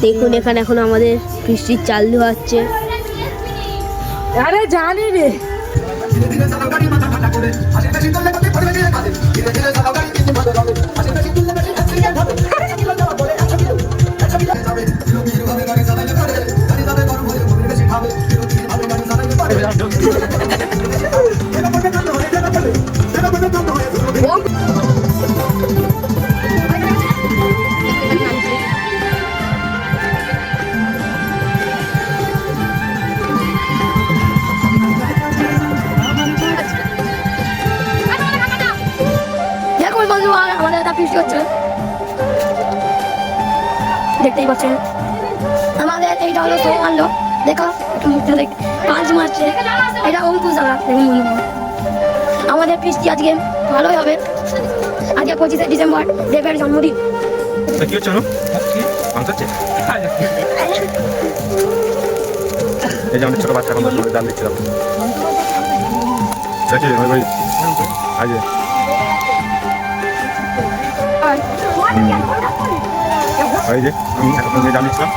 দেখুন এখানে এখন আমাদের বৃষ্টির চাল দেওয়া হচ্ছে। আরে জানি রে দেখুন বন্ধু আমাদের একটা বৃষ্টি হচ্ছে, দেখতেই পাচ্ছেন। আমাদের এইটা হলো সৌমাল্য, দেখো একটু মুখটা দেখ, পাঁচ মারছে, এটা অঙ্কুশ দাদা। দেখুন বন্ধু আমাদের বৃষ্টি আজকে ভালোই হবে। আজকে 25শে ডিসেম্বর, দেবের জন্মদিন। কি হচ্ছে এই যে আমাদের ছোট বাচ্চা এখন জাল দিচ্ছিলাম। এই যে আমি এখন জাল দিচ্ছিলাম।